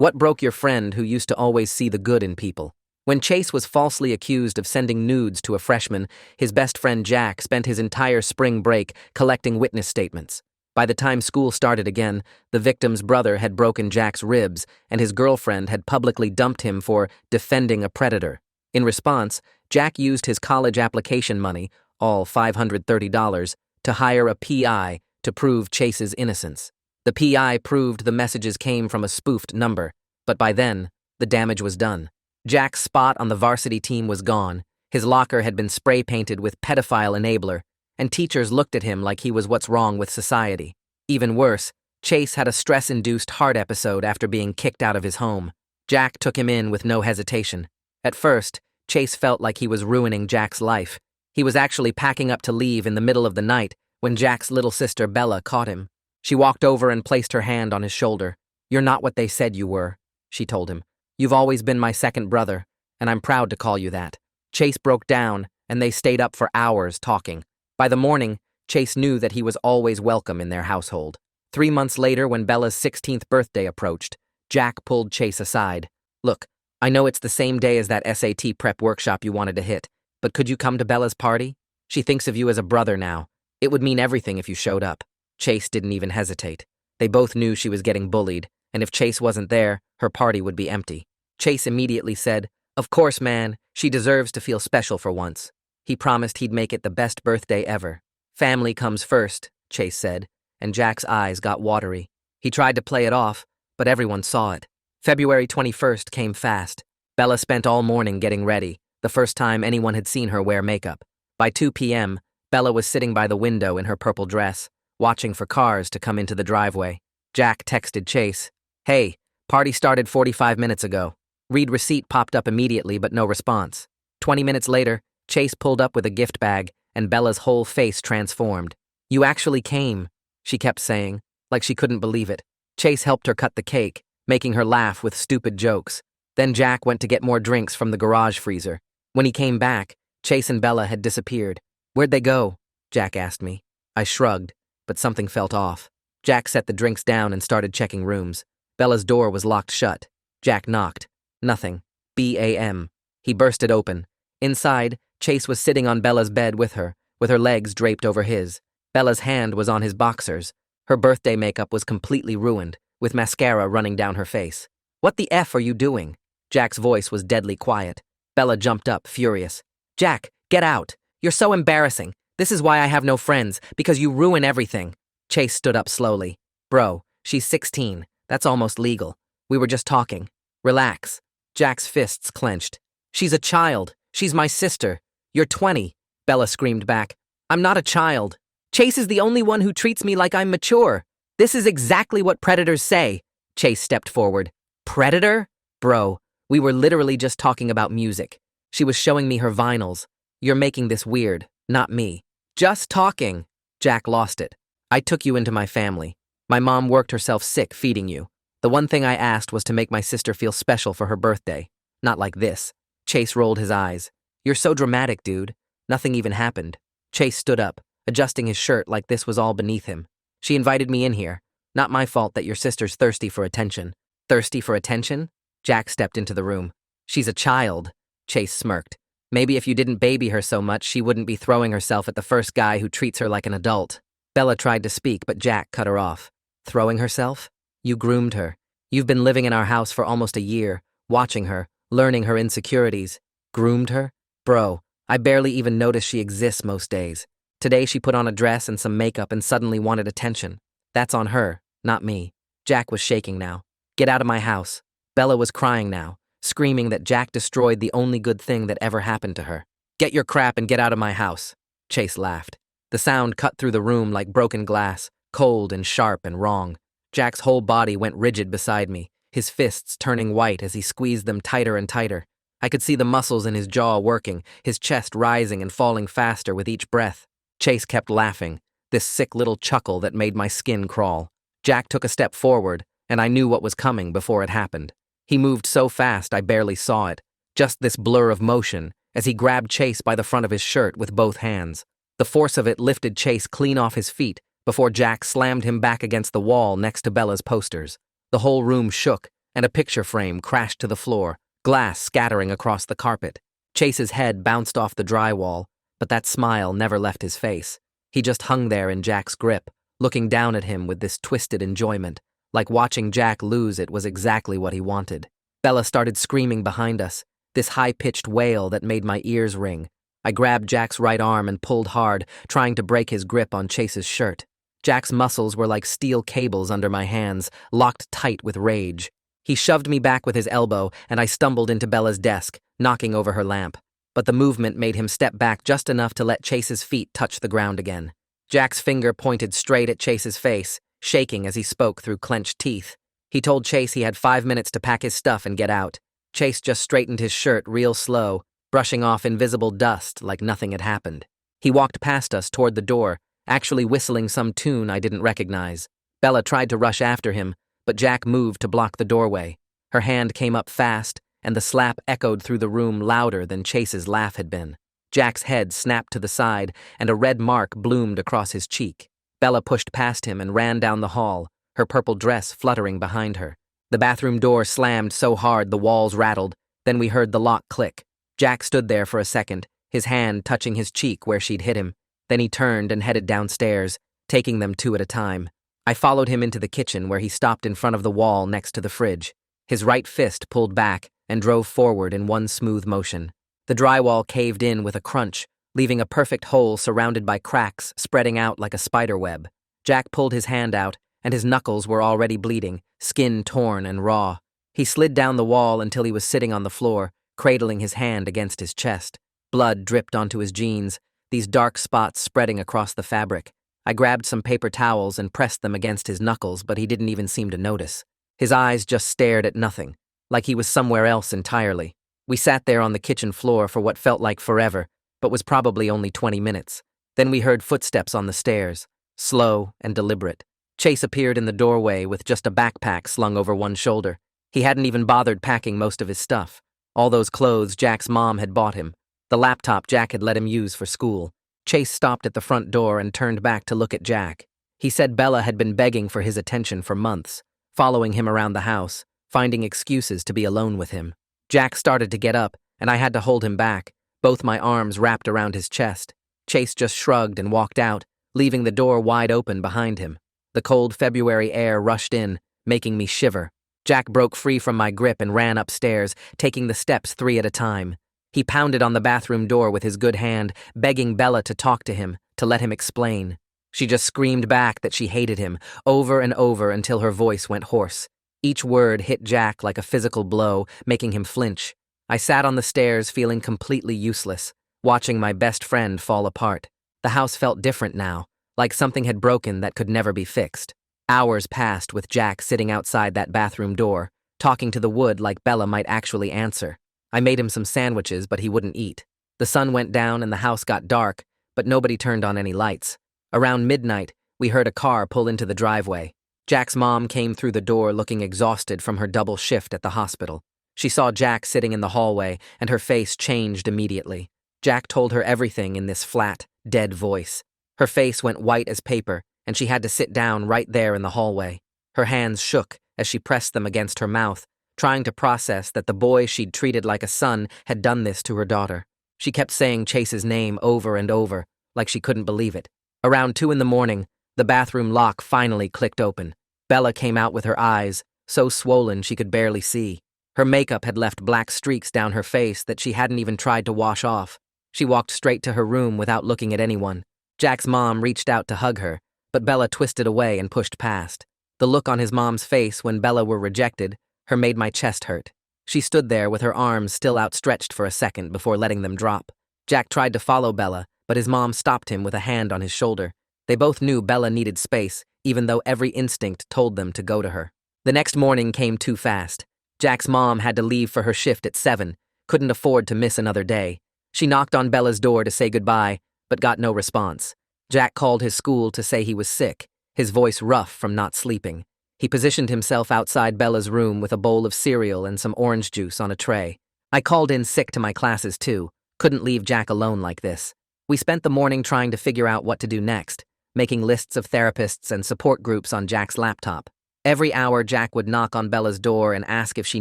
What broke your friend who used to always see the good in people? When Chase was falsely accused of sending nudes to a freshman, his best friend Jack spent his entire spring break collecting witness statements. By the time school started again, the victim's brother had broken Jack's ribs, and his girlfriend had publicly dumped him for defending a predator. In response, Jack used his college application money, all $530, to hire a PI to prove Chase's innocence. The PI proved the messages came from a spoofed number, but by then, the damage was done. Jack's spot on the varsity team was gone, his locker had been spray-painted with pedophile enabler, and teachers looked at him like he was what's wrong with society. Even worse, Chase had a stress-induced heart episode after being kicked out of his home. Jack took him in with no hesitation. At first, Chase felt like he was ruining Jack's life. He was actually packing up to leave in the middle of the night when Jack's little sister Bella caught him. She walked over and placed her hand on his shoulder. "You're not what they said you were," she told him. "You've always been my second brother, and I'm proud to call you that." Chase broke down, and they stayed up for hours talking. By the morning, Chase knew that he was always welcome in their household. 3 months later, when Bella's 16th birthday approached, Jack pulled Chase aside. "Look, I know it's the same day as that SAT prep workshop you wanted to hit, but could you come to Bella's party? She thinks of you as a brother now. It would mean everything if you showed up." Chase didn't even hesitate. They both knew she was getting bullied, and if Chase wasn't there, her party would be empty. Chase immediately said, "Of course, man, she deserves to feel special for once." He promised he'd make it the best birthday ever. "Family comes first," Chase said, and Jack's eyes got watery. He tried to play it off, but everyone saw it. February 21st came fast. Bella spent all morning getting ready, the first time anyone had seen her wear makeup. By 2 p.m., Bella was sitting by the window in her purple dress, watching for cars to come into the driveway. Jack texted Chase, "Hey, party started 45 minutes ago." Read receipt popped up immediately, but no response. 20 minutes later, Chase pulled up with a gift bag, and Bella's whole face transformed. "You actually came," she kept saying, like she couldn't believe it. Chase helped her cut the cake, making her laugh with stupid jokes. Then Jack went to get more drinks from the garage freezer. When he came back, Chase and Bella had disappeared. "Where'd they go?" Jack asked me. I shrugged, but something felt off. Jack set the drinks down and started checking rooms. Bella's door was locked shut. Jack knocked. Nothing. BAM. He burst it open. Inside, Chase was sitting on Bella's bed with her legs draped over his. Bella's hand was on his boxers. Her birthday makeup was completely ruined, with mascara running down her face. "What the F are you doing?" Jack's voice was deadly quiet. Bella jumped up, furious. "Jack, get out. You're so embarrassing. This is why I have no friends, because you ruin everything." Chase stood up slowly. "Bro, she's 16. That's almost legal. We were just talking. Relax." Jack's fists clenched. "She's a child. She's my sister. You're 20. Bella screamed back. "I'm not a child. Chase is the only one who treats me like I'm mature. This is exactly what predators say." Chase stepped forward. "Predator? Bro, we were literally just talking about music. She was showing me her vinyls. You're making this weird, not me." "Just talking." Jack lost it. "I took you into my family. My mom worked herself sick feeding you. The one thing I asked was to make my sister feel special for her birthday. Not like this." Chase rolled his eyes. "You're so dramatic, dude. Nothing even happened." Chase stood up, adjusting his shirt like this was all beneath him. "She invited me in here. Not my fault that your sister's thirsty for attention." "Thirsty for attention?" Jack stepped into the room. "She's a child." Chase smirked. "Maybe if you didn't baby her so much, she wouldn't be throwing herself at the first guy who treats her like an adult." Bella tried to speak, but Jack cut her off. "Throwing herself? You groomed her. You've been living in our house for almost a year, watching her, learning her insecurities. Groomed her? Bro, I barely even notice she exists most days. Today she put on a dress and some makeup and suddenly wanted attention. That's on her, not me." Jack was shaking now. "Get out of my house." Bella was crying now, screaming that Jack destroyed the only good thing that ever happened to her. "Get your crap and get out of my house." Chase laughed. The sound cut through the room like broken glass, cold and sharp and wrong. Jack's whole body went rigid beside me, his fists turning white as he squeezed them tighter and tighter. I could see the muscles in his jaw working, his chest rising and falling faster with each breath. Chase kept laughing, this sick little chuckle that made my skin crawl. Jack took a step forward, and I knew what was coming before it happened. He moved so fast I barely saw it, just this blur of motion, as he grabbed Chase by the front of his shirt with both hands. The force of it lifted Chase clean off his feet before Jack slammed him back against the wall next to Bella's posters. The whole room shook, and a picture frame crashed to the floor, glass scattering across the carpet. Chase's head bounced off the drywall, but that smile never left his face. He just hung there in Jack's grip, looking down at him with this twisted enjoyment, like watching Jack lose it was exactly what he wanted. Bella started screaming behind us, this high-pitched wail that made my ears ring. I grabbed Jack's right arm and pulled hard, trying to break his grip on Chase's shirt. Jack's muscles were like steel cables under my hands, locked tight with rage. He shoved me back with his elbow, and I stumbled into Bella's desk, knocking over her lamp. But the movement made him step back just enough to let Chase's feet touch the ground again. Jack's finger pointed straight at Chase's face, shaking as he spoke through clenched teeth. He told Chase he had 5 minutes to pack his stuff and get out. Chase just straightened his shirt real slow, brushing off invisible dust like nothing had happened. He walked past us toward the door, actually whistling some tune I didn't recognize. Bella tried to rush after him, but Jack moved to block the doorway. Her hand came up fast, and the slap echoed through the room louder than Chase's laugh had been. Jack's head snapped to the side, and a red mark bloomed across his cheek. Bella pushed past him and ran down the hall, her purple dress fluttering behind her. The bathroom door slammed so hard the walls rattled, then we heard the lock click. Jack stood there for a second, his hand touching his cheek where she'd hit him. Then he turned and headed downstairs, taking them 2 at a time. I followed him into the kitchen where he stopped in front of the wall next to the fridge. His right fist pulled back and drove forward in one smooth motion. The drywall caved in with a crunch, leaving a perfect hole surrounded by cracks spreading out like a spider web. Jack pulled his hand out, and his knuckles were already bleeding, skin torn and raw. He slid down the wall until he was sitting on the floor, cradling his hand against his chest. Blood dripped onto his jeans, these dark spots spreading across the fabric. I grabbed some paper towels and pressed them against his knuckles, but he didn't even seem to notice. His eyes just stared at nothing, like he was somewhere else entirely. We sat there on the kitchen floor for what felt like forever, but was probably only 20 minutes. Then we heard footsteps on the stairs, slow and deliberate. Chase appeared in the doorway with just a backpack slung over one shoulder. He hadn't even bothered packing most of his stuff. All those clothes Jack's mom had bought him. The laptop Jack had let him use for school. Chase stopped at the front door and turned back to look at Jack. He said Bella had been begging for his attention for months, following him around the house, finding excuses to be alone with him. Jack started to get up, and I had to hold him back, both my arms wrapped around his chest. Chase just shrugged and walked out, leaving the door wide open behind him. The cold February air rushed in, making me shiver. Jack broke free from my grip and ran upstairs, taking the steps 3 at a time. He pounded on the bathroom door with his good hand, begging Bella to talk to him, to let him explain. She just screamed back that she hated him, over and over until her voice went hoarse. Each word hit Jack like a physical blow, making him flinch. I sat on the stairs feeling completely useless, watching my best friend fall apart. The house felt different now, like something had broken that could never be fixed. Hours passed with Jack sitting outside that bathroom door, talking to the wood like Bella might actually answer. I made him some sandwiches, but he wouldn't eat. The sun went down and the house got dark, but nobody turned on any lights. Around midnight, we heard a car pull into the driveway. Jack's mom came through the door looking exhausted from her double shift at the hospital. She saw Jack sitting in the hallway, and her face changed immediately. Jack told her everything in this flat, dead voice. Her face went white as paper, and she had to sit down right there in the hallway. Her hands shook as she pressed them against her mouth, trying to process that the boy she'd treated like a son had done this to her daughter. She kept saying Chase's name over and over, like she couldn't believe it. Around 2 a.m, the bathroom lock finally clicked open. Bella came out with her eyes, so swollen she could barely see. Her makeup had left black streaks down her face that she hadn't even tried to wash off. She walked straight to her room without looking at anyone. Jack's mom reached out to hug her, but Bella twisted away and pushed past. The look on his mom's face when Bella were rejected, her made my chest hurt. She stood there with her arms still outstretched for a second before letting them drop. Jack tried to follow Bella, but his mom stopped him with a hand on his shoulder. They both knew Bella needed space, even though every instinct told them to go to her. The next morning came too fast. Jack's mom had to leave for her shift at 7, couldn't afford to miss another day. She knocked on Bella's door to say goodbye, but got no response. Jack called his school to say he was sick, his voice rough from not sleeping. He positioned himself outside Bella's room with a bowl of cereal and some orange juice on a tray. I called in sick to my classes too, couldn't leave Jack alone like this. We spent the morning trying to figure out what to do next, making lists of therapists and support groups on Jack's laptop. Every hour, Jack would knock on Bella's door and ask if she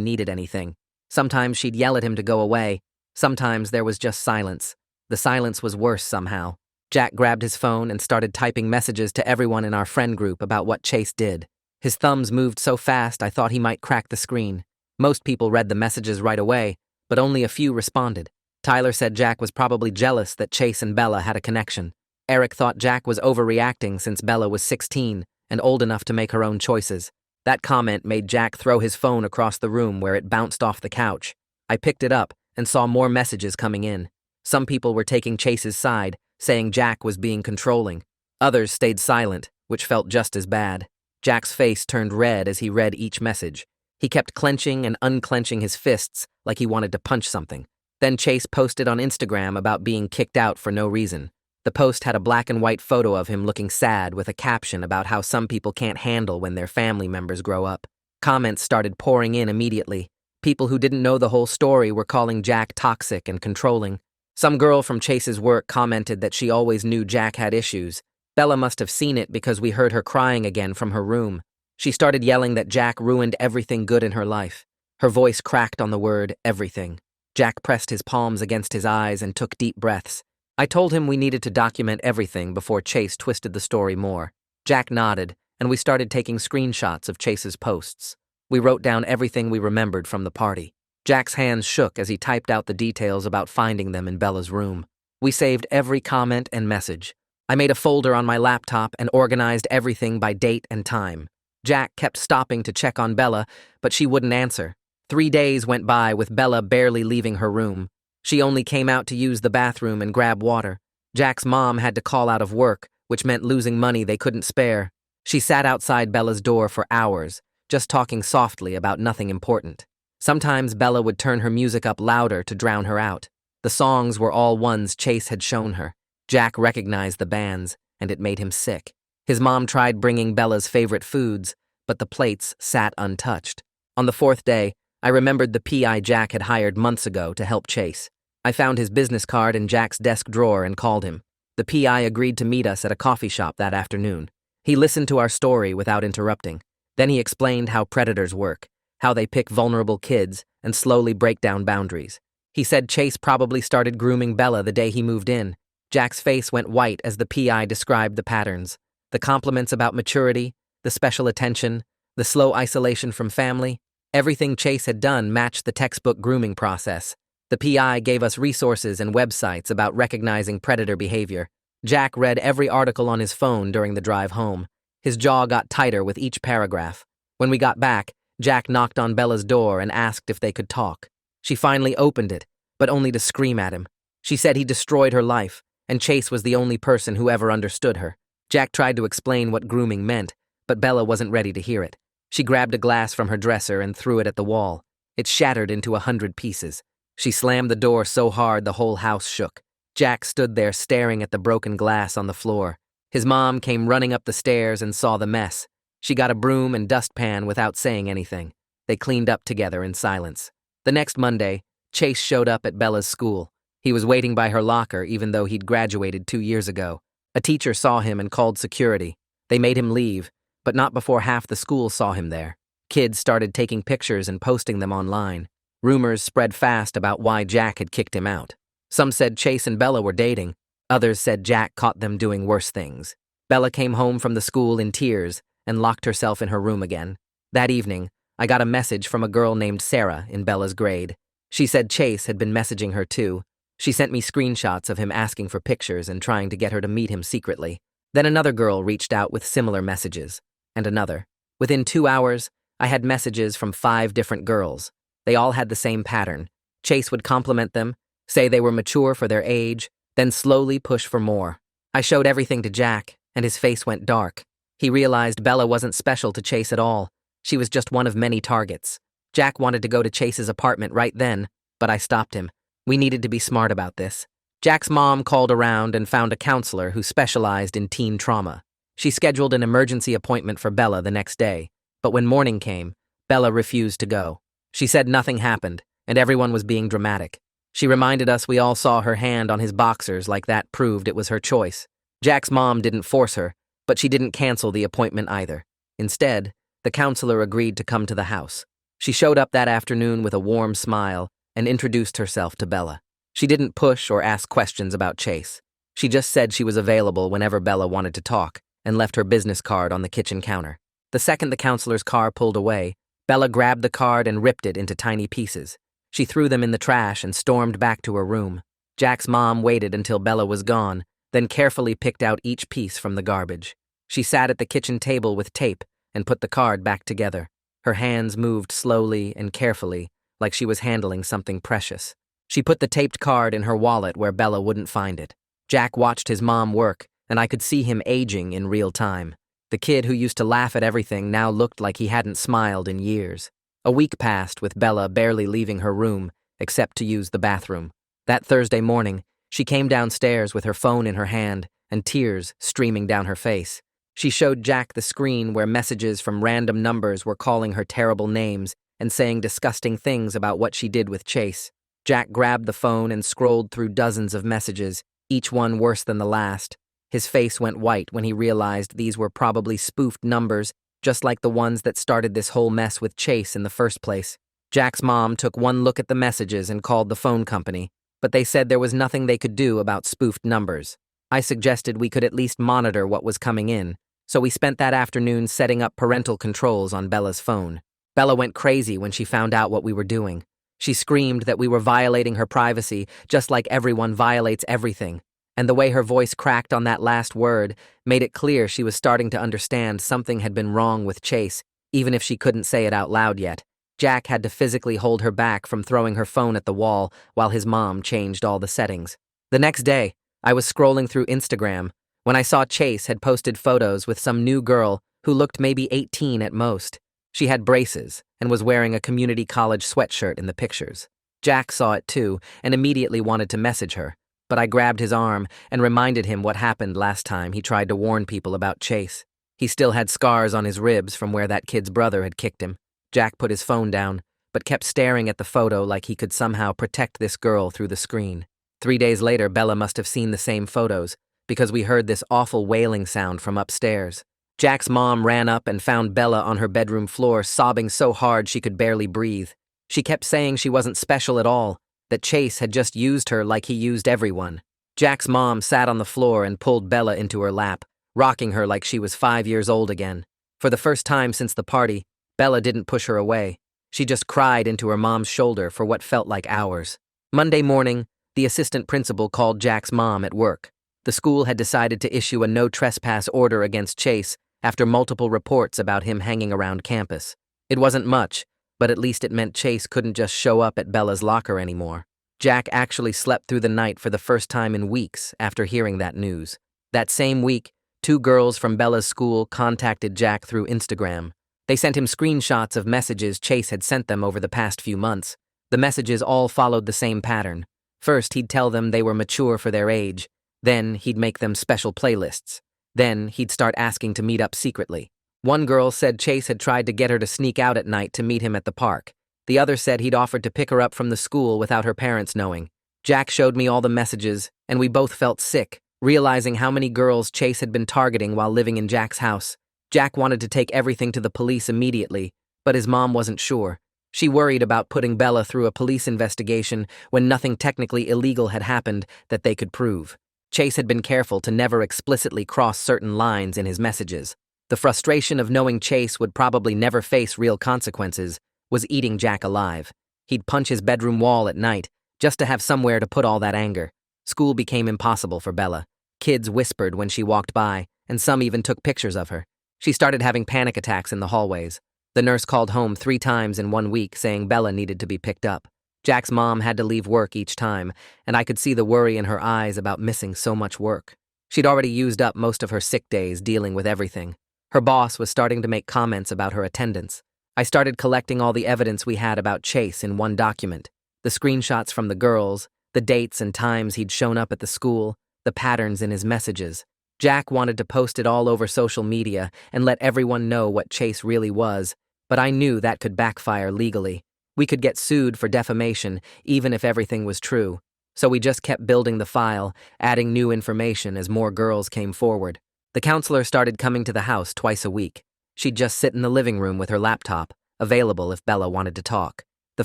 needed anything. Sometimes she'd yell at him to go away. Sometimes there was just silence. The silence was worse somehow. Jack grabbed his phone and started typing messages to everyone in our friend group about what Chase did. His thumbs moved so fast I thought he might crack the screen. Most people read the messages right away, but only a few responded. Tyler said Jack was probably jealous that Chase and Bella had a connection. Eric thought Jack was overreacting since Bella was 16 and old enough to make her own choices. That comment made Jack throw his phone across the room where it bounced off the couch. I picked it up and saw more messages coming in. Some people were taking Chase's side, saying Jack was being controlling. Others stayed silent, which felt just as bad. Jack's face turned red as he read each message. He kept clenching and unclenching his fists like he wanted to punch something. Then Chase posted on Instagram about being kicked out for no reason. The post had a black and white photo of him looking sad with a caption about how some people can't handle when their family members grow up. Comments started pouring in immediately. People who didn't know the whole story were calling Jack toxic and controlling. Some girl from Chase's work commented that she always knew Jack had issues. Bella must have seen it because we heard her crying again from her room. She started yelling that Jack ruined everything good in her life. Her voice cracked on the word everything. Jack pressed his palms against his eyes and took deep breaths. I told him we needed to document everything before Chase twisted the story more. Jack nodded, and we started taking screenshots of Chase's posts. We wrote down everything we remembered from the party. Jack's hands shook as he typed out the details about finding them in Bella's room. We saved every comment and message. I made a folder on my laptop and organized everything by date and time. Jack kept stopping to check on Bella, but she wouldn't answer. 3 days went by with Bella barely leaving her room. She only came out to use the bathroom and grab water. Jack's mom had to call out of work, which meant losing money they couldn't spare. She sat outside Bella's door for hours, just talking softly about nothing important. Sometimes Bella would turn her music up louder to drown her out. The songs were all ones Chase had shown her. Jack recognized the bands, and it made him sick. His mom tried bringing Bella's favorite foods, but the plates sat untouched. On the 4th day, I remembered the PI Jack had hired months ago to help Chase. I found his business card in Jack's desk drawer and called him. The PI agreed to meet us at a coffee shop that afternoon. He listened to our story without interrupting. Then he explained how predators work, how they pick vulnerable kids and slowly break down boundaries. He said Chase probably started grooming Bella the day he moved in. Jack's face went white as the PI described the patterns. The compliments about maturity, the special attention, the slow isolation from family. Everything Chase had done matched the textbook grooming process. The PI gave us resources and websites about recognizing predator behavior. Jack read every article on his phone during the drive home. His jaw got tighter with each paragraph. When we got back, Jack knocked on Bella's door and asked if they could talk. She finally opened it, but only to scream at him. She said he destroyed her life, and Chase was the only person who ever understood her. Jack tried to explain what grooming meant, but Bella wasn't ready to hear it. She grabbed a glass from her dresser and threw it at the wall. It shattered into 100 pieces. She slammed the door so hard the whole house shook. Jack stood there staring at the broken glass on the floor. His mom came running up the stairs and saw the mess. She got a broom and dustpan without saying anything. They cleaned up together in silence. The next Monday, Chase showed up at Bella's school. He was waiting by her locker even though he'd graduated 2 years ago. A teacher saw him and called security. They made him leave, but not before half the school saw him there. Kids started taking pictures and posting them online. Rumors spread fast about why Jack had kicked him out. Some said Chase and Bella were dating. Others said Jack caught them doing worse things. Bella came home from the school in tears and locked herself in her room again. That evening, I got a message from a girl named Sarah in Bella's grade. She said Chase had been messaging her too. She sent me screenshots of him asking for pictures and trying to get her to meet him secretly. Then another girl reached out with similar messages. And another. Within 2 hours, I had messages from 5 different girls. They all had the same pattern. Chase would compliment them, say they were mature for their age, then slowly push for more. I showed everything to Jack, and his face went dark. He realized Bella wasn't special to Chase at all. She was just one of many targets. Jack wanted to go to Chase's apartment right then, but I stopped him. We needed to be smart about this. Jack's mom called around and found a counselor who specialized in teen trauma. She scheduled an emergency appointment for Bella the next day, but when morning came, Bella refused to go. She said nothing happened, and everyone was being dramatic. She reminded us we all saw her hand on his boxers like that proved it was her choice. Jack's mom didn't force her, but she didn't cancel the appointment either. Instead, The counselor agreed to come to the house. She showed up that afternoon with a warm smile and introduced herself to Bella. She didn't push or ask questions about Chase. She just said she was available whenever Bella wanted to talk and left her business card on the kitchen counter. The second the counselor's car pulled away, Bella grabbed the card and ripped it into tiny pieces. She threw them in the trash and stormed back to her room. Jack's mom waited until Bella was gone, then carefully picked out each piece from the garbage. She sat at the kitchen table with tape and put the card back together. Her hands moved slowly and carefully, like she was handling something precious. She put the taped card in her wallet where Bella wouldn't find it. Jack watched his mom work, and I could see him aging in real time. The kid who used to laugh at everything now looked like he hadn't smiled in years. A week passed with Bella barely leaving her room, except to use the bathroom. That Thursday morning, she came downstairs with her phone in her hand and tears streaming down her face. She showed Jack the screen where messages from random numbers were calling her terrible names and saying disgusting things about what she did with Chase. Jack grabbed the phone and scrolled through dozens of messages, each one worse than the last. His face went white when he realized these were probably spoofed numbers, just like the ones that started this whole mess with Chase in the first place. Jack's mom took one look at the messages and called the phone company, but they said there was nothing they could do about spoofed numbers. I suggested we could at least monitor what was coming in, so we spent that afternoon setting up parental controls on Bella's phone. Bella went crazy when she found out what we were doing. She screamed that we were violating her privacy, just like everyone violates everything. And the way her voice cracked on that last word made it clear she was starting to understand something had been wrong with Chase, even if she couldn't say it out loud yet. Jack had to physically hold her back from throwing her phone at the wall while his mom changed all the settings. The next day, I was scrolling through Instagram when I saw Chase had posted photos with some new girl who looked maybe 18 at most. She had braces and was wearing a community college sweatshirt in the pictures. Jack saw it too and immediately wanted to message her, but I grabbed his arm and reminded him what happened last time he tried to warn people about Chase. He still had scars on his ribs from where that kid's brother had kicked him. Jack put his phone down, but kept staring at the photo like he could somehow protect this girl through the screen. 3 days later, Bella must have seen the same photos, because we heard this awful wailing sound from upstairs. Jack's mom ran up and found Bella on her bedroom floor, sobbing so hard she could barely breathe. She kept saying she wasn't special at all, that Chase had just used her like he used everyone. Jack's mom sat on the floor and pulled Bella into her lap, rocking her like she was 5 years old again. For the first time since the party, Bella didn't push her away. She just cried into her mom's shoulder for what felt like hours. Monday morning, the assistant principal called Jack's mom at work. The school had decided to issue a no trespass order against Chase after multiple reports about him hanging around campus. It wasn't much, but at least it meant Chase couldn't just show up at Bella's locker anymore. Jack actually slept through the night for the first time in weeks after hearing that news. That same week, 2 girls from Bella's school contacted Jack through Instagram. They sent him screenshots of messages Chase had sent them over the past few months. The messages all followed the same pattern. First, he'd tell them they were mature for their age. Then, he'd make them special playlists. Then, he'd start asking to meet up secretly. One girl said Chase had tried to get her to sneak out at night to meet him at the park. The other said he'd offered to pick her up from the school without her parents knowing. Jack showed me all the messages, and we both felt sick, realizing how many girls Chase had been targeting while living in Jack's house. Jack wanted to take everything to the police immediately, but his mom wasn't sure. She worried about putting Bella through a police investigation when nothing technically illegal had happened that they could prove. Chase had been careful to never explicitly cross certain lines in his messages. The frustration of knowing Chase would probably never face real consequences was eating Jack alive. He'd punch his bedroom wall at night just to have somewhere to put all that anger. School became impossible for Bella. Kids whispered when she walked by, and some even took pictures of her. She started having panic attacks in the hallways. The nurse called home 3 times in 1 week saying Bella needed to be picked up. Jack's mom had to leave work each time, and I could see the worry in her eyes about missing so much work. She'd already used up most of her sick days dealing with everything. Her boss was starting to make comments about her attendance. I started collecting all the evidence we had about Chase in one document. The screenshots from the girls, the dates and times he'd shown up at the school, the patterns in his messages. Jack wanted to post it all over social media and let everyone know what Chase really was, but I knew that could backfire legally. We could get sued for defamation, even if everything was true. So we just kept building the file, adding new information as more girls came forward. The counselor started coming to the house twice a week. She'd just sit in the living room with her laptop, available if Bella wanted to talk. The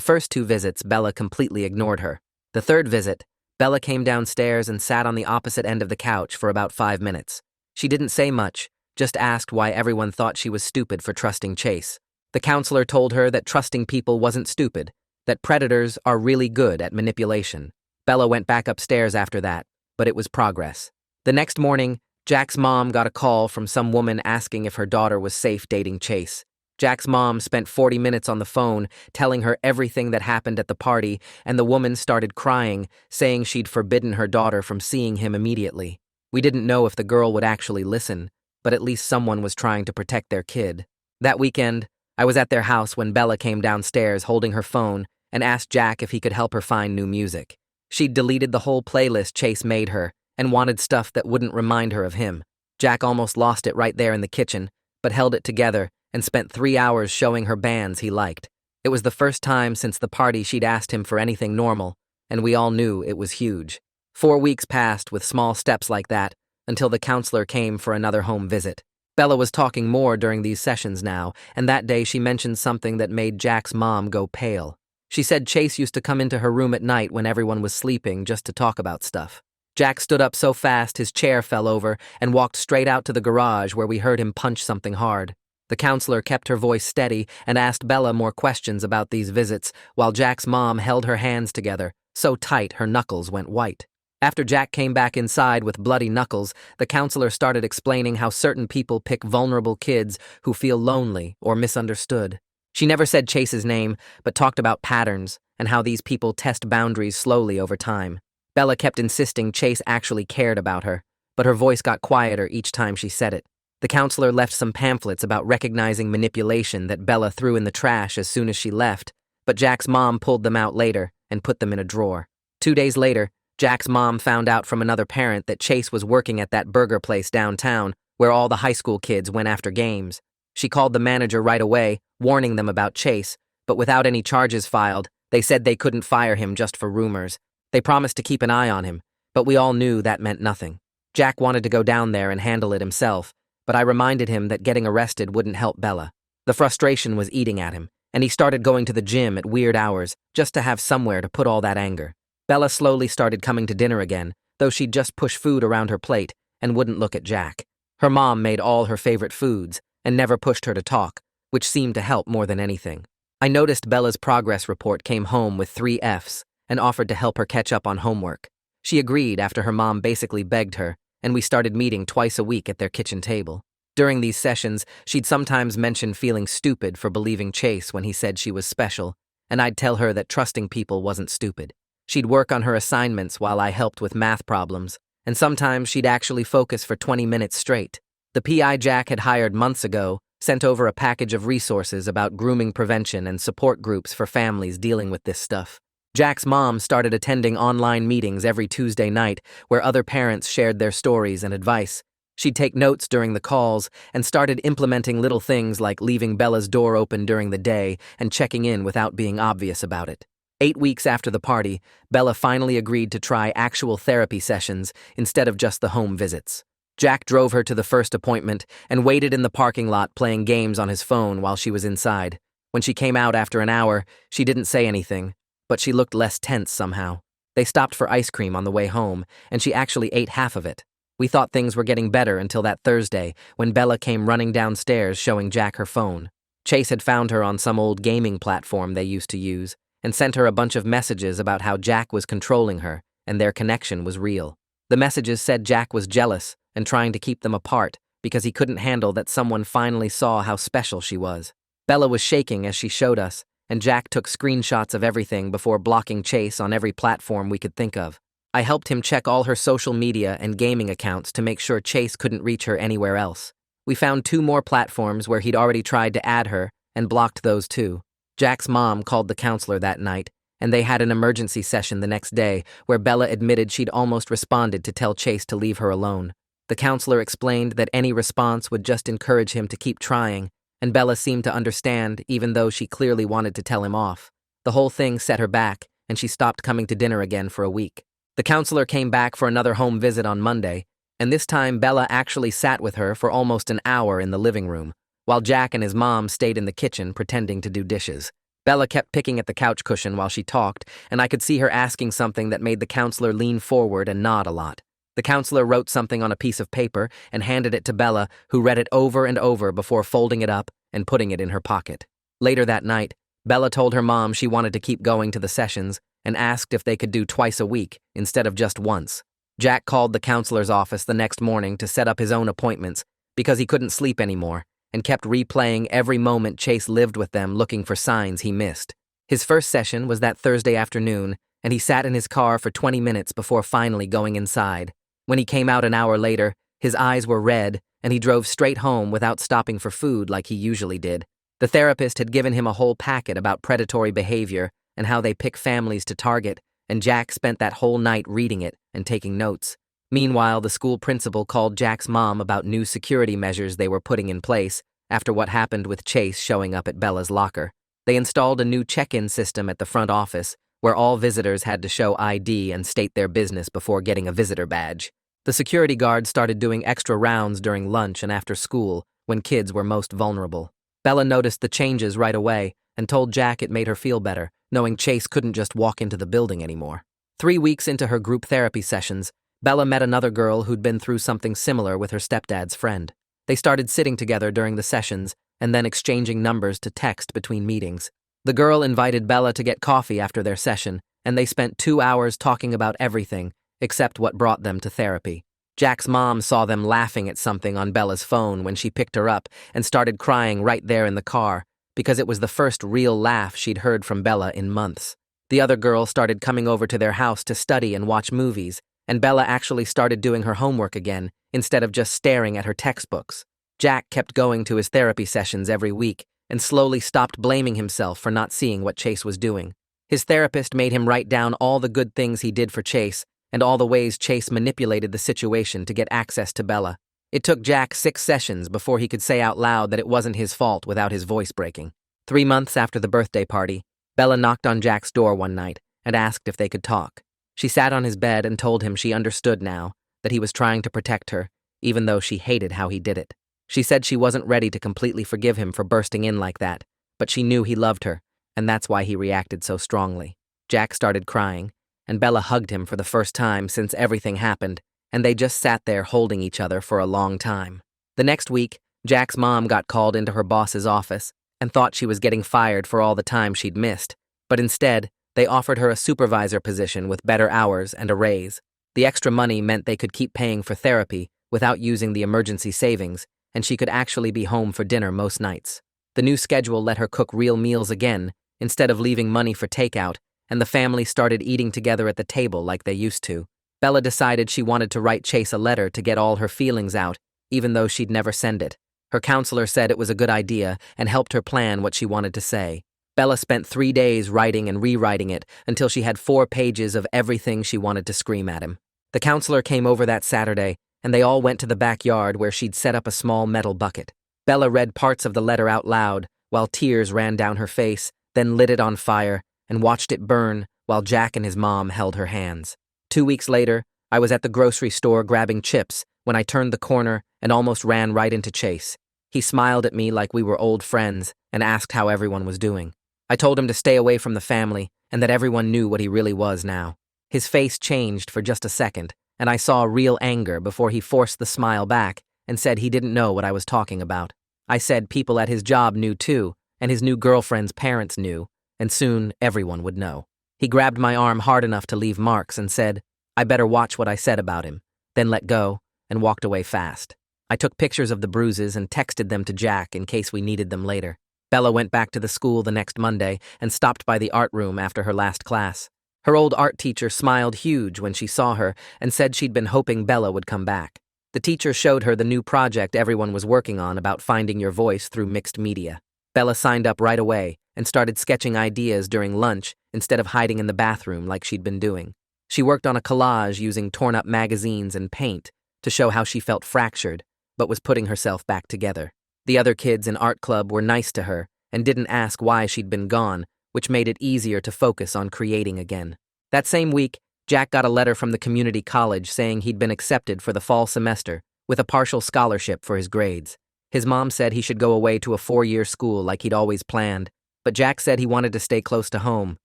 first 2 visits, Bella completely ignored her. The third visit, Bella came downstairs and sat on the opposite end of the couch for about 5 minutes. She didn't say much, just asked why everyone thought she was stupid for trusting Chase. The counselor told her that trusting people wasn't stupid, that predators are really good at manipulation. Bella went back upstairs after that, but it was progress. The next morning, Jack's mom got a call from some woman asking if her daughter was safe dating Chase. Jack's mom spent 40 minutes on the phone telling her everything that happened at the party, and the woman started crying, saying she'd forbidden her daughter from seeing him immediately. We didn't know if the girl would actually listen, but at least someone was trying to protect their kid. That weekend, I was at their house when Bella came downstairs holding her phone and asked Jack if he could help her find new music. She'd deleted the whole playlist Chase made her and wanted stuff that wouldn't remind her of him. Jack almost lost it right there in the kitchen, but held it together and spent 3 hours showing her bands he liked. It was the first time since the party she'd asked him for anything normal, and we all knew it was huge. 4 weeks passed with small steps like that until the counselor came for another home visit. Bella was talking more during these sessions now, and that day she mentioned something that made Jack's mom go pale. She said Chase used to come into her room at night when everyone was sleeping just to talk about stuff. Jack stood up so fast his chair fell over and walked straight out to the garage where we heard him punch something hard. The counselor kept her voice steady and asked Bella more questions about these visits while Jack's mom held her hands together, so tight her knuckles went white. After Jack came back inside with bloody knuckles, the counselor started explaining how certain people pick vulnerable kids who feel lonely or misunderstood. She never said Chase's name, but talked about patterns and how these people test boundaries slowly over time. Bella kept insisting Chase actually cared about her, but her voice got quieter each time she said it. The counselor left some pamphlets about recognizing manipulation that Bella threw in the trash as soon as she left, but Jack's mom pulled them out later and put them in a drawer. 2 days later, Jack's mom found out from another parent that Chase was working at that burger place downtown where all the high school kids went after games. She called the manager right away, warning them about Chase, but without any charges filed, they said they couldn't fire him just for rumors. They promised to keep an eye on him, but we all knew that meant nothing. Jack wanted to go down there and handle it himself, but I reminded him that getting arrested wouldn't help Bella. The frustration was eating at him, and he started going to the gym at weird hours just to have somewhere to put all that anger. Bella slowly started coming to dinner again, though she'd just push food around her plate and wouldn't look at Jack. Her mom made all her favorite foods and never pushed her to talk, which seemed to help more than anything. I noticed Bella's progress report came home with 3 Fs and offered to help her catch up on homework. She agreed after her mom basically begged her, and we started meeting twice a week at their kitchen table. During these sessions, she'd sometimes mention feeling stupid for believing Chase when he said she was special, and I'd tell her that trusting people wasn't stupid. She'd work on her assignments while I helped with math problems, and sometimes she'd actually focus for 20 minutes straight. The PI Jack had hired months ago sent over a package of resources about grooming prevention and support groups for families dealing with this stuff. Jack's mom started attending online meetings every Tuesday night where other parents shared their stories and advice. She'd take notes during the calls and started implementing little things like leaving Bella's door open during the day and checking in without being obvious about it. 8 weeks after the party, Bella finally agreed to try actual therapy sessions instead of just the home visits. Jack drove her to the first appointment and waited in the parking lot playing games on his phone while she was inside. When she came out after an hour, she didn't say anything, but she looked less tense somehow. They stopped for ice cream on the way home, and she actually ate half of it. We thought things were getting better until that Thursday when Bella came running downstairs showing Jack her phone. Chase had found her on some old gaming platform they used to use and sent her a bunch of messages about how Jack was controlling her and their connection was real. The messages said Jack was jealous and trying to keep them apart because he couldn't handle that someone finally saw how special she was. Bella was shaking as she showed us, and Jack took screenshots of everything before blocking Chase on every platform we could think of. I helped him check all her social media and gaming accounts to make sure Chase couldn't reach her anywhere else. We found 2 more platforms where he'd already tried to add her and blocked those too. Jack's mom called the counselor that night, and they had an emergency session the next day where Bella admitted she'd almost responded to tell Chase to leave her alone. The counselor explained that any response would just encourage him to keep trying, and Bella seemed to understand even though she clearly wanted to tell him off. The whole thing set her back, and she stopped coming to dinner again for a week. The counselor came back for another home visit on Monday, and this time Bella actually sat with her for almost an hour in the living room, while Jack and his mom stayed in the kitchen pretending to do dishes. Bella kept picking at the couch cushion while she talked, and I could see her asking something that made the counselor lean forward and nod a lot. The counselor wrote something on a piece of paper and handed it to Bella, who read it over and over before folding it up and putting it in her pocket. Later that night, Bella told her mom she wanted to keep going to the sessions and asked if they could do twice a week instead of just once. Jack called the counselor's office the next morning to set up his own appointments because he couldn't sleep anymore and kept replaying every moment Chase lived with them looking for signs he missed. His first session was that Thursday afternoon, and he sat in his car for 20 minutes before finally going inside. When he came out an hour later, his eyes were red, and he drove straight home without stopping for food like he usually did. The therapist had given him a whole packet about predatory behavior and how they pick families to target, and Jack spent that whole night reading it and taking notes. Meanwhile, the school principal called Jack's mom about new security measures they were putting in place after what happened with Chase showing up at Bella's locker. They installed a new check-in system at the front office where all visitors had to show ID and state their business before getting a visitor badge. The security guards started doing extra rounds during lunch and after school when kids were most vulnerable. Bella noticed the changes right away and told Jack it made her feel better, knowing Chase couldn't just walk into the building anymore. 3 weeks into her group therapy sessions, Bella met another girl who'd been through something similar with her stepdad's friend. They started sitting together during the sessions and then exchanging numbers to text between meetings. The girl invited Bella to get coffee after their session, and they spent 2 hours talking about everything except what brought them to therapy. Jack's mom saw them laughing at something on Bella's phone when she picked her up and started crying right there in the car because it was the first real laugh she'd heard from Bella in months. The other girl started coming over to their house to study and watch movies, and Bella actually started doing her homework again instead of just staring at her textbooks. Jack kept going to his therapy sessions every week and slowly stopped blaming himself for not seeing what Chase was doing. His therapist made him write down all the good things he did for Chase and all the ways Chase manipulated the situation to get access to Bella. It took Jack 6 sessions before he could say out loud that it wasn't his fault without his voice breaking. 3 months after the birthday party, Bella knocked on Jack's door one night and asked if they could talk. She sat on his bed and told him she understood now, that he was trying to protect her, even though she hated how he did it. She said she wasn't ready to completely forgive him for bursting in like that, but she knew he loved her, and that's why he reacted so strongly. Jack started crying, and Bella hugged him for the first time since everything happened, and they just sat there holding each other for a long time. The next week, Jack's mom got called into her boss's office and thought she was getting fired for all the time she'd missed, but instead, they offered her a supervisor position with better hours and a raise. The extra money meant they could keep paying for therapy without using the emergency savings, and she could actually be home for dinner most nights. The new schedule let her cook real meals again, instead of leaving money for takeout, and the family started eating together at the table like they used to. Bella decided she wanted to write Chase a letter to get all her feelings out, even though she'd never send it. Her counselor said it was a good idea and helped her plan what she wanted to say. Bella spent 3 days writing and rewriting it until she had 4 pages of everything she wanted to scream at him. The counselor came over that Saturday, and they all went to the backyard where she'd set up a small metal bucket. Bella read parts of the letter out loud while tears ran down her face, then lit it on fire and watched it burn while Jack and his mom held her hands. 2 weeks later, I was at the grocery store grabbing chips when I turned the corner and almost ran right into Chase. He smiled at me like we were old friends and asked how everyone was doing. I told him to stay away from the family and that everyone knew what he really was now. His face changed for just a second, and I saw real anger before he forced the smile back and said he didn't know what I was talking about. I said people at his job knew too, and his new girlfriend's parents knew, and soon everyone would know. He grabbed my arm hard enough to leave marks and said, "I better watch what I said about him," then let go and walked away fast. I took pictures of the bruises and texted them to Jack in case we needed them later. Bella went back to the school the next Monday and stopped by the art room after her last class. Her old art teacher smiled huge when she saw her and said she'd been hoping Bella would come back. The teacher showed her the new project everyone was working on about finding your voice through mixed media. Bella signed up right away and started sketching ideas during lunch instead of hiding in the bathroom like she'd been doing. She worked on a collage using torn-up magazines and paint to show how she felt fractured, but was putting herself back together. The other kids in art club were nice to her and didn't ask why she'd been gone, which made it easier to focus on creating again. That same week, Jack got a letter from the community college saying he'd been accepted for the fall semester with a partial scholarship for his grades. His mom said he should go away to a 4-year school like he'd always planned, but Jack said he wanted to stay close to home.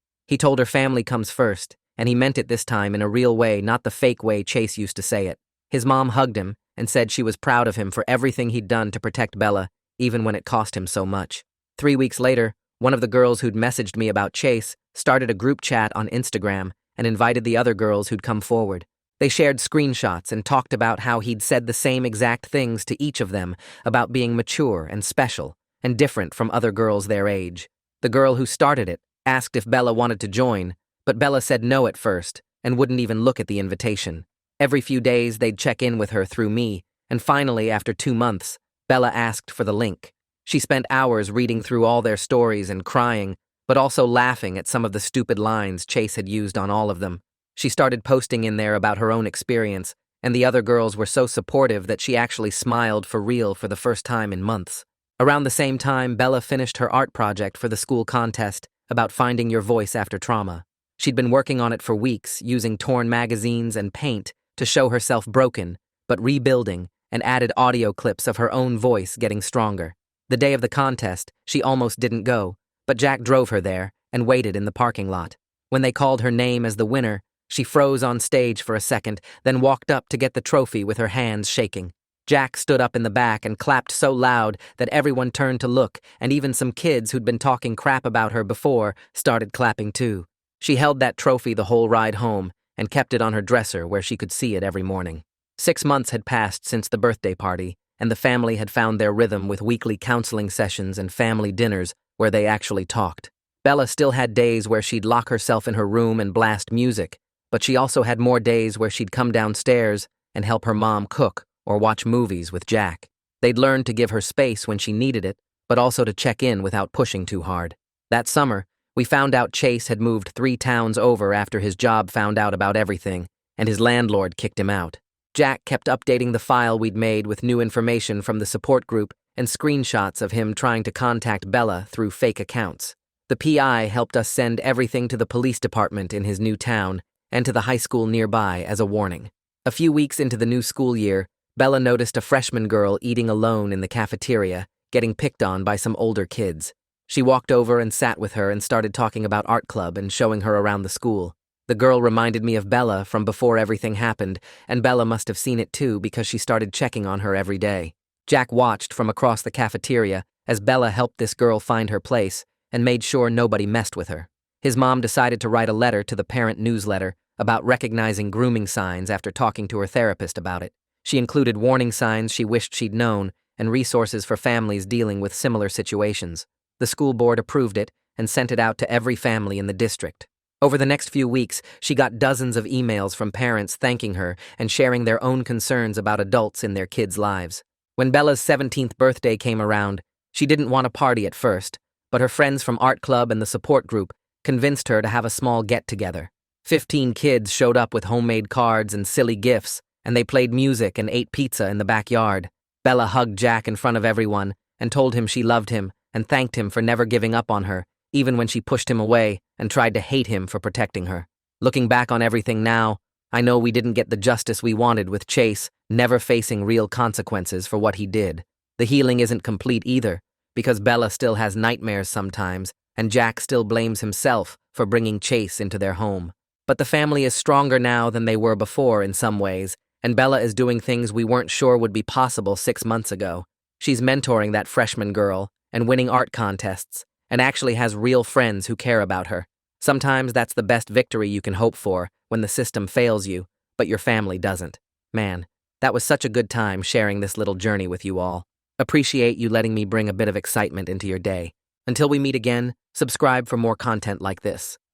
He told her family comes first, and he meant it this time in a real way, not the fake way Chase used to say it. His mom hugged him and said she was proud of him for everything he'd done to protect Bella, even when it cost him so much. 3 weeks later, one of the girls who'd messaged me about Chase started a group chat on Instagram and invited the other girls who'd come forward. They shared screenshots and talked about how he'd said the same exact things to each of them about being mature and special and different from other girls their age. The girl who started it asked if Bella wanted to join, but Bella said no at first and wouldn't even look at the invitation. Every few days, they'd check in with her through me, and finally, after 2 months, Bella asked for the link. She spent hours reading through all their stories and crying, but also laughing at some of the stupid lines Chase had used on all of them. She started posting in there about her own experience, and the other girls were so supportive that she actually smiled for real for the first time in months. Around the same time, Bella finished her art project for the school contest about finding your voice after trauma. She'd been working on it for weeks, using torn magazines and paint to show herself broken, but rebuilding, and added audio clips of her own voice getting stronger. The day of the contest, she almost didn't go, but Jack drove her there and waited in the parking lot. When they called her name as the winner, she froze on stage for a second, then walked up to get the trophy with her hands shaking. Jack stood up in the back and clapped so loud that everyone turned to look, and even some kids who'd been talking crap about her before started clapping too. She held that trophy the whole ride home and kept it on her dresser where she could see it every morning. 6 months had passed since the birthday party, and the family had found their rhythm with weekly counseling sessions and family dinners where they actually talked. Bella still had days where she'd lock herself in her room and blast music, but she also had more days where she'd come downstairs and help her mom cook or watch movies with Jack. They'd learned to give her space when she needed it, but also to check in without pushing too hard. That summer, we found out Chase had moved 3 towns over after his job found out about everything, and his landlord kicked him out. Jack kept updating the file we'd made with new information from the support group and screenshots of him trying to contact Bella through fake accounts. The PI helped us send everything to the police department in his new town and to the high school nearby as a warning. A few weeks into the new school year, Bella noticed a freshman girl eating alone in the cafeteria, getting picked on by some older kids. She walked over and sat with her and started talking about art club and showing her around the school. The girl reminded me of Bella from before everything happened, and Bella must have seen it too because she started checking on her every day. Jack watched from across the cafeteria as Bella helped this girl find her place and made sure nobody messed with her. His mom decided to write a letter to the parent newsletter about recognizing grooming signs after talking to her therapist about it. She included warning signs she wished she'd known and resources for families dealing with similar situations. The school board approved it and sent it out to every family in the district. Over the next few weeks, she got dozens of emails from parents thanking her and sharing their own concerns about adults in their kids' lives. When Bella's 17th birthday came around, she didn't want a party at first, but her friends from art club and the support group convinced her to have a small get-together. 15 kids showed up with homemade cards and silly gifts, and they played music and ate pizza in the backyard. Bella hugged Jack in front of everyone and told him she loved him and thanked him for never giving up on her, even when she pushed him away and tried to hate him for protecting her. Looking back on everything now, I know we didn't get the justice we wanted with Chase never facing real consequences for what he did. The healing isn't complete either, because Bella still has nightmares sometimes, and Jack still blames himself for bringing Chase into their home. But the family is stronger now than they were before in some ways, and Bella is doing things we weren't sure would be possible 6 months ago. She's mentoring that freshman girl and winning art contests, and actually has real friends who care about her. Sometimes that's the best victory you can hope for when the system fails you, but your family doesn't. Man, that was such a good time sharing this little journey with you all. Appreciate you letting me bring a bit of excitement into your day. Until we meet again, subscribe for more content like this.